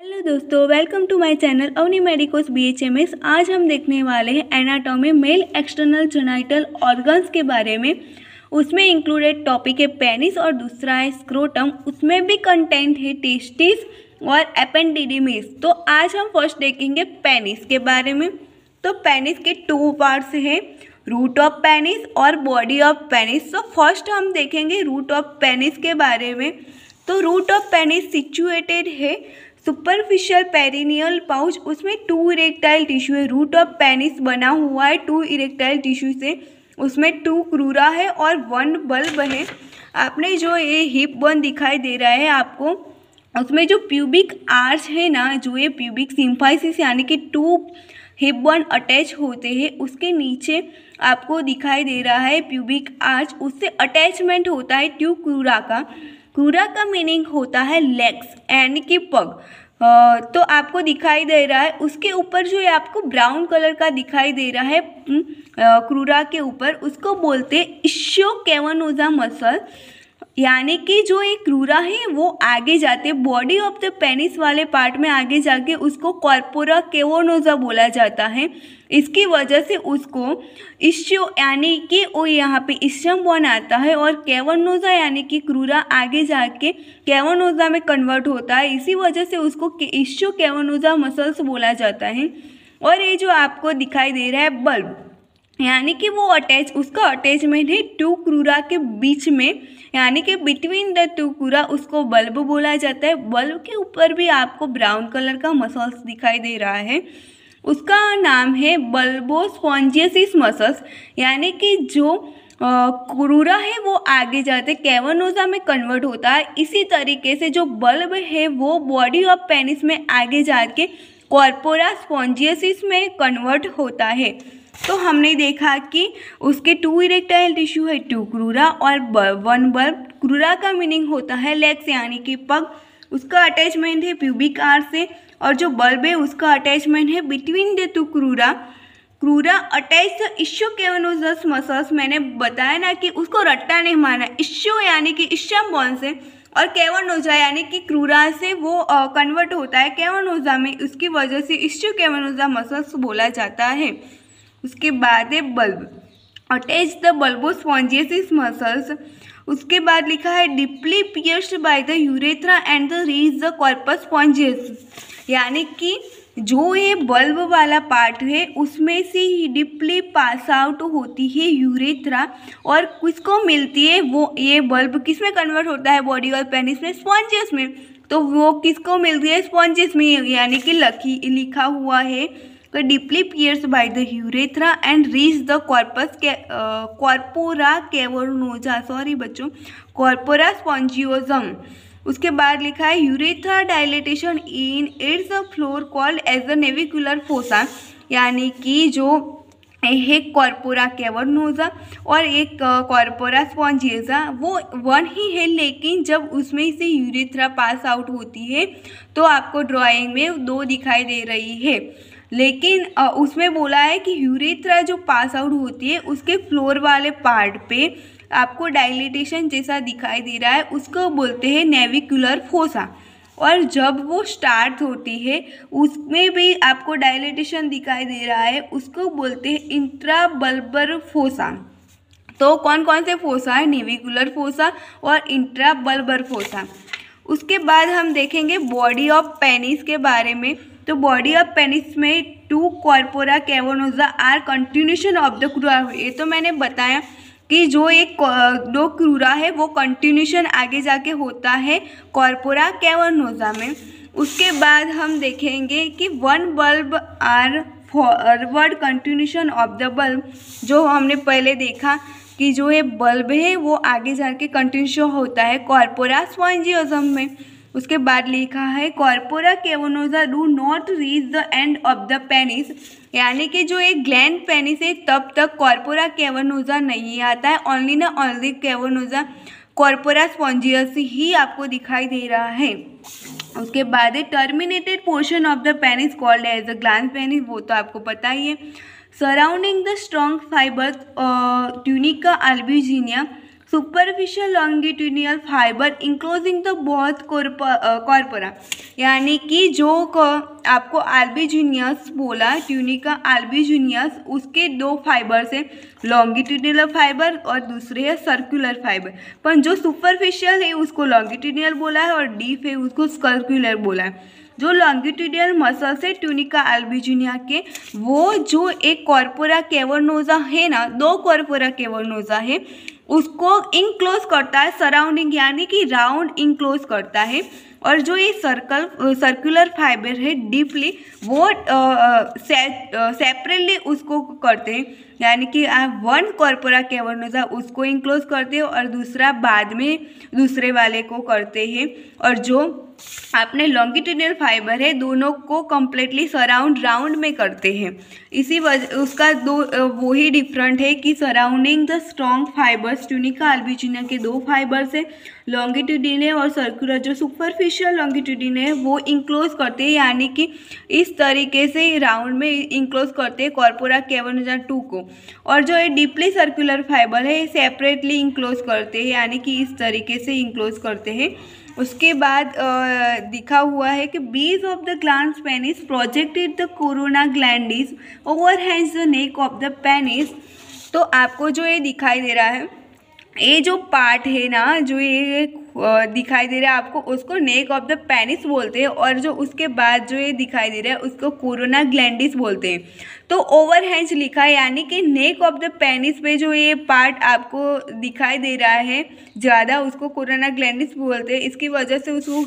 Hello दोस्तों, welcome to my channel Avni medicos BHMS। आज हम देखने वाले हैं anatomy male external genital organs के बारे में। उसमें इंक्लूडेड टॉपिक है पेनिस और दूसरा है स्क्रोटम। उसमें भी कंटेंट है टेस्टिस और एपेंडिडिमिस। तो आज हम फर्स्ट देखेंगे पेनिस के बारे में। तो पेनिस के टू पार्ट्स हैं, रूट ऑफ पेनिस और बॉडी ऑफ पेनिस। तो फर्स्ट हम देखेंगे रूट ऑफ पेनिस के बारे में। तो रूट ऑफ पेनिस सिचुएटेड है सुपरफिशियल पेरिनियल पाउच, उसमें टू इरेक्टाइल टिश्यू है। रूट ऑफ पेनिस बना हुआ है टू इरेक्टाइल टिश्यू से, उसमें टू क्रूरा है और वन बल्ब है। आपने जो ये हिप बोन दिखाई दे रहा है आपको, उसमें जो प्यूबिक आर्च है ना, जो ये प्यूबिक सिम्फाइसिस यानी कि टू हिप बोन अटैच होते हैं, उसके नीचे आपको दिखाई दे रहा है प्यूबिक आर्च, उससे अटैचमेंट होता है टू क्रूरा का। क्रूरा का मीनिंग होता है लेग्स यानी कि पग। तो आपको दिखाई दे रहा है उसके ऊपर जो है आपको ब्राउन कलर का दिखाई दे रहा है क्रूरा के ऊपर, उसको बोलते हैं इश्योकेवनोजा मसल। यानी कि जो एक क्रूरा है वो आगे जाते बॉडी ऑफ द पेनिस वाले पार्ट में आगे जाके उसको कॉर्पोरा केवोनोजा बोला जाता है। इसकी वजह से उसको इश्यो यानी कि वो यहाँ पे इश्यम बोन आता है और केवोनोजा यानी कि क्रूरा आगे जाके केवोनोजा में कन्वर्ट होता है। इसी वजह से उसको इश्यो केवोनोजा मसल्स बोला जाता है। और ये जो आपको दिखाई दे रहा है बल्ब, यानी कि वो उसका अटैचमेंट है टू क्रूरा के बीच में, यानी कि बिटवीन द टू क्रूरा, उसको बल्ब बोला जाता है। बल्ब के ऊपर भी आपको ब्राउन कलर का मसल्स दिखाई दे रहा है, उसका नाम है बल्बोस्पॉन्जियसिस मसल्स। यानी कि जो क्रूरा है वो आगे जाते कैवर्नोजा में कन्वर्ट होता है। इसी तरीके से जो बल्ब है वो बॉडी ऑफ पेनिस में आगे जाके कॉर्पोरा स्पॉन्जियसिस में कन्वर्ट होता है। तो हमने देखा कि उसके टू इरेक्टाइल टिश्यू है, टू क्रूरा और वन बल्ब। क्रूरा का मीनिंग होता है लेग्स यानी कि पग, उसका अटैचमेंट है प्यूबिक आर्च से, और जो बल्ब है उसका अटैचमेंट है between the two crura. Crura attach the ischiocavernosus muscles. मैंने बताया ना कि उसको रट्टा नहीं मारना, इश्यो यानी कि इश्यम बोन से, और केवनोजा यानी कि क्रूरा से वो कन्वर्ट होता है केवनोजा में, उसकी वजह से इश्योकेवनोजा मसल्स बोला जाता है। उसके बाद है bulb, attach the bulbospongiosus muscles. उसके बाद लिखा है deeply pierced by the urethra and the reach the corpus spongiosum. यानी कि जो ये बल्ब वाला पार्ट है उसमें से ही डीपली पास आउट होती है यूरेथ्रा, और किसको मिलती है वो, ये बल्ब किस में कन्वर्ट होता है बॉडी और पेनिस में, स्पॉन्जियस में। तो वो किसको मिलती है, स्पॉन्जियस में, यानी कि लिखा हुआ है deeply pierce by the urethra and reach the corpus corpora cavernosa, sorry बच्चों, कॉर्पोरा स्पॉन्जियोजम। उसके बाद लिखा है urethra dilatation in its floor called as the navicular fossa. यानी कि जो एक कॉर्पोरा केवर्नोजा और एक कॉर्पोरा स्पॉन्जियोजा वो वन ही है, लेकिन जब उसमें से यूरेथ्रा पास आउट होती है तो आपको ड्राइंग में दो दिखाई दे रही है। लेकिन उसमें बोला है कि यूरेथ्रा जो पास आउट होती है उसके फ्लोर वाले पार्ट पे आपको डायलिटेशन जैसा दिखाई दे रहा है, उसको बोलते हैं नेविकुलर फोसा। और जब वो स्टार्ट होती है उसमें भी आपको डायलिटेशन दिखाई दे रहा है, उसको बोलते हैं इंट्राबल्बर फोसा। तो कौन कौन से फोसा है, नेविकुलर फोसा और इंट्राबल्बर फोसा। उसके बाद हम देखेंगे बॉडी ऑफ पेनिस के बारे में। तो बॉडी ऑफ पेनिस में two corpora cavernosa are continuation of the crura. ये तो मैंने बताया कि जो एक दो क्रूरा है वो कंटिन्यूशन आगे जाके होता है कॉर्पोरा केवर्नोजा में। उसके बाद हम देखेंगे कि one bulb are forward continuation of the bulb. जो हमने पहले देखा कि जो ये बल्ब है वो आगे जाके कंटिन्यू होता है कॉर्पोरा स्पॉन्जियोजम में। उसके बाद लिखा है corpora cavernosa do not reach the end of the penis. यानी कि जो एक ग्लैंड पेनिस है तब तक कॉर्पोरा केवर्नोजा नहीं आता है, ओनली ना ओनली केवर्नोजा कॉर्पोरा स्पॉन्जियस ही आपको दिखाई दे रहा है। उसके बाद terminated portion of the penis called as the glans penis, वो तो आपको पता ही है। Surrounding the strong fibre tunica albuginea. Superficial longitudinal fibre enclosing the both corpora, यानी कि जो आपको अल्बिजिनियस बोला, ट्यूनिका अल्बिजिनियस, उसके दो फाइबर्स हैं, लॉन्गिट्यूडिनल फाइबर और दूसरे है सर्कुलर फाइबर। पर जो सुपरफिशियल है उसको लॉन्गिट्यूडिनल बोला है और डीप है उसको सर्कुलर बोला है। जो लॉन्गिट्यूडिनल मसल्स है ट्यूनिका अल्बिजिनिया के, वो जो एक कॉर्पोरा कैवर्नोजा है ना, दो कॉर्पोरा कैवर्नोजा है, उसको इंक्लोज करता है सराउंडिंग, यानी कि राउंड इंक्लोज करता है। और जो ये सर्कुलर फाइबर है डीपली, वो सेपरेटली उसको करते हैं, यानी कि आप वन कॉर्पोरा कैवर्नोजा उसको इंक्लोज करते हैं और दूसरा बाद में दूसरे वाले को करते हैं। और जो आपने लॉन्गिट्यूडिनल फाइबर है दोनों को कम्प्लीटली सराउंड राउंड में करते हैं। इसी वजह उसका दो वही डिफरेंट है कि surrounding the strong fibres tunica albuginea के दो फाइबर्स है, लॉन्गिट्यूडिनल और सर्कुलर। जो सुपरफिशियल लॉन्गिट्यूडिनल है वो इंक्लोज करते हैं, यानी कि इस तरीके से राउंड में इंक्लोज करते हैं कॉर्पोरा कैवर्नोजा 2 को। और जो ये डीपली सर्कुलर फाइबर है सेपरेटली इंक्लोज करते हैं, यानी कि इस तरीके से इंक्लोज करते हैं। उसके बाद दिखा हुआ है कि base of the glans penis projected the corona glandis overhangs the neck of the penis. तो आपको जो ये दिखाई दे रहा है, ये जो पार्ट है ना, जो ये दिखाई दे रहा है आपको, उसको नेक ऑफ द पेनिस बोलते हैं। और जो उसके बाद जो ये दिखाई दे रहा है उसको कोरोना ग्लैंडिस बोलते हैं। तो ओवरहैंज लिखा है, यानी कि नेक ऑफ द पेनिस पे जो ये पार्ट आपको दिखाई दे रहा है ज़्यादा, उसको कोरोना ग्लैंडिस बोलते हैं। इसकी वजह से उसको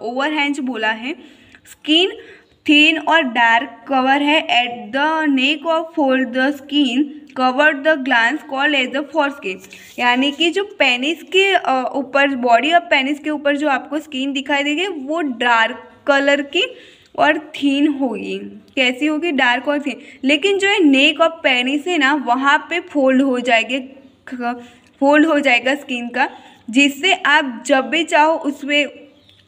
ओवरहैंज बोला है। स्किन थिन और डार्क कवर है at the neck of fold the skin covered the glands called as the foreskin, यानी कि जो पेनिस के ऊपर, बॉडी ऑफ पेनिस के ऊपर जो आपको स्किन दिखाई देगी वो डार्क कलर की और थीन होगी। कैसी होगी? डार्क और थीन। लेकिन जो है नेक ऑफ पेनिस है ना, वहाँ पे फोल्ड हो जाएगा स्किन का, जिससे आप जब भी चाहो उसमें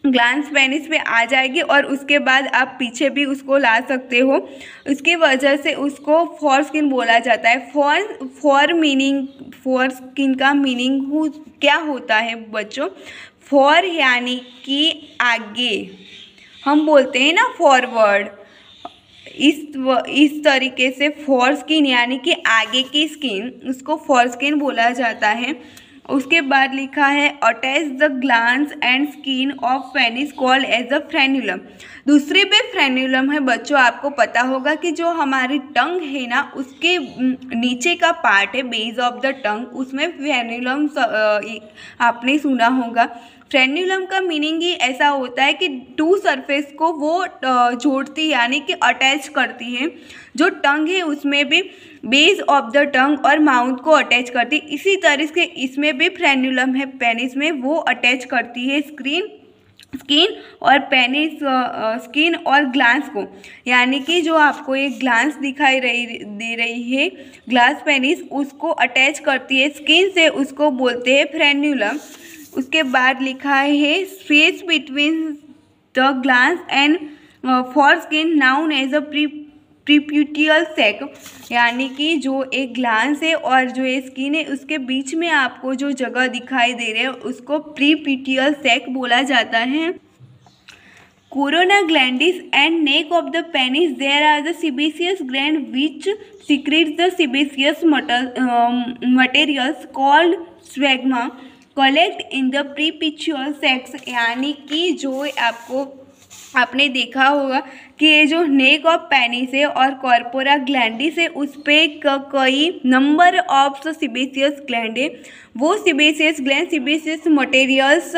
ग्लैंड्स पेनिस पे आ जाएगी और उसके बाद आप पीछे भी उसको ला सकते हो। उसकी वजह से उसको फॉर स्किन बोला जाता है। फॉर स्किन का मीनिंग क्या होता है बच्चों? फॉर यानी कि आगे, हम बोलते हैं ना फॉरवर्ड, इस तरीके से फॉर स्किन यानी कि आगे की स्किन, उसको फॉर स्किन बोला जाता है। उसके बाद लिखा है attach the glands and skin of penis called as a frenulum. दूसरे पे फ्रेन्युलम है बच्चों। आपको पता होगा कि जो हमारी टंग है ना, उसके नीचे का पार्ट है बेस ऑफ द टंग, उसमें फ्रेन्युलम आपने सुना होगा। फ्रेन्युलम का मीनिंग ही ऐसा होता है कि टू सरफेस को वो जोड़ती, यानी कि अटैच करती है। जो टंग है उसमें भी बेस ऑफ द टंग और माउथ को अटैच करती है। इसी तरह से इसमें भी फ्रेन्युलम है पेनिस में, वो अटैच करती है स्किन और पेनिस स्किन और ग्लैंड्स को, यानी कि जो आपको एक ग्लैंड्स दिखाई दे रही है, ग्लास पेनिस, उसको अटैच करती है स्किन से, उसको बोलते हैं फ्रेन्युलम। उसके बाद लिखा है space between the glands and foreskin known as a preputial sac, यानी कि जो एक ग्लैंड्स है और जो ये स्किन है उसके बीच में आपको जो जगह दिखाई दे रही है उसको प्रीप्यूटियल सैक बोला जाता है। Corona glandis and neck of the penis there are the sebaceous gland which secretes the sebaceous materials called sphagma collect in the prepucial sacs, यानी कि जो आपने देखा होगा कि ये जो नेक ऑफ पेनिस है और कॉर्पोरा ग्लैंडिस है उस पर कई नंबर ऑफ सीबेसियस ग्लैंड है। वो sebaceous gland sebaceous materials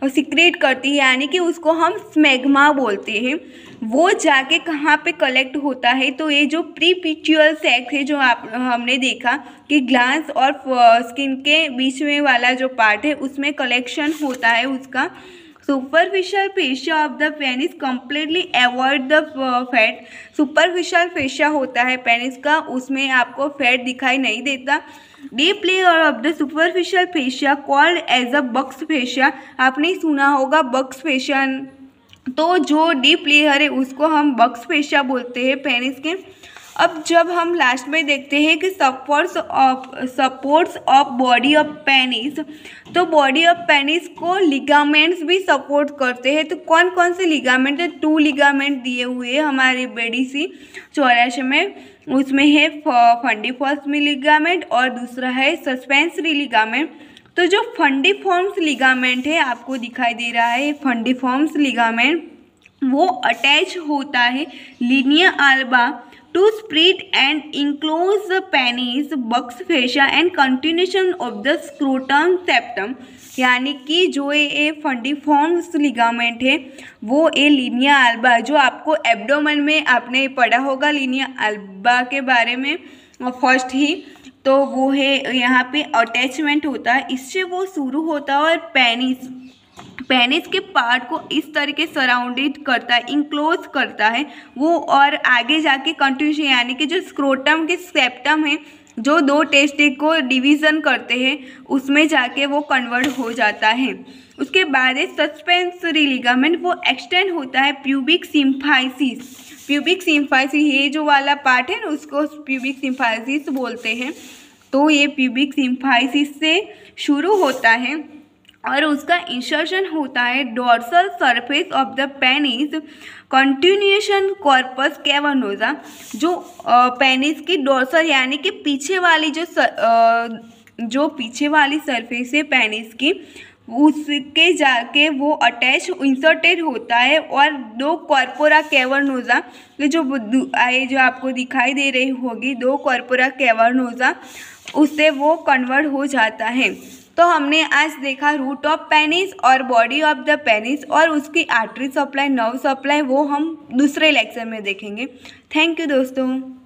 secrete करती है, यानी कि उसको हम स्मैग्मा बोलते हैं। वो जाके कहाँ पे कलेक्ट होता है? तो ये जो प्रीपिचुअल सैक है, जो हमने देखा कि ग्लैंड्स और स्किन के बीच में वाला जो पार्ट है उसमें कलेक्शन होता है उसका। Superficial fascia of the penis completely avoid the fat. Superficial fascia होता है पेनिस का, उसमें आपको फैट दिखाई नहीं देता। Deep layer of the superficial fascia called as a Buck's fascia. आपने सुना होगा बक्स फेशिया, तो जो डीप लेयर है उसको हम बक्स फेशिया बोलते हैं पेनिस के। अब जब हम लास्ट में देखते हैं कि supports of body of penis, तो बॉडी ऑफ पेनिस को लिगामेंट्स भी सपोर्ट करते हैं। तो कौन कौन से लिगामेंट है? 2 लिगामेंट दिए हुए हैं हमारे BDC 84 में। उसमें है फंडिफॉर्म्स लिगामेंट और दूसरा है सस्पेंसरी लिगामेंट। तो जो फंडिफॉर्म्स लिगामेंट है आपको दिखाई दे रहा है, फंडिफॉर्म्स लिगामेंट वो अटैच होता है linea alba to split and enclose the penis Buck's fascia and continuation of the scrotum septum. यानी कि जो ये फंडिफॉर्म्स लिगामेंट है वो ये लिनिया अल्बा, जो आपको एब्डोमेन में आपने पढ़ा होगा लिनिया अल्बा के बारे में फर्स्ट ही, तो वो है यहाँ पे अटैचमेंट होता है, इससे वो शुरू होता है और पेनिस के पार्ट को इस तरीके सराउंडेड करता है, इंक्लोज करता है वो, और आगे जाके कंटिन्यूशन यानी कि जो स्क्रोटम के सेप्टम है जो 2 टेस्टिक को डिवीज़न करते हैं उसमें जाके वो कन्वर्ट हो जाता है। उसके बाद है सस्पेंसरी लिगामेंट, वो एक्सटेंड होता है प्यूबिक सिम्फाइसिस। प्यूबिक सिम्फाइसिस ये जो वाला पार्ट है ना उसको प्यूबिक सिम्फाइसिस बोलते हैं। तो ये प्यूबिक सिम्फाइसिस से शुरू होता है और उसका इंसर्शन होता है dorsal surface of the penis continuation corpus cavernosa. जो पेनिस की डोर्सल यानी कि पीछे वाली जो पीछे वाली सरफेस है पेनिस की, उसके जाके वो अटैच इंसर्टेड होता है और 2 कॉर्पोरा कैवर्नोसा जो आपको दिखाई दे रही होगी 2 कॉर्पोरा कैवर्नोसा, उससे वो कन्वर्ट हो जाता है। तो हमने आज देखा रूट ऑफ पेनिस और बॉडी ऑफ द पेनिस और उसकी आर्टरी सप्लाई, नर्व सप्लाई, वो हम दूसरे लेक्चर में देखेंगे। थैंक यू दोस्तों।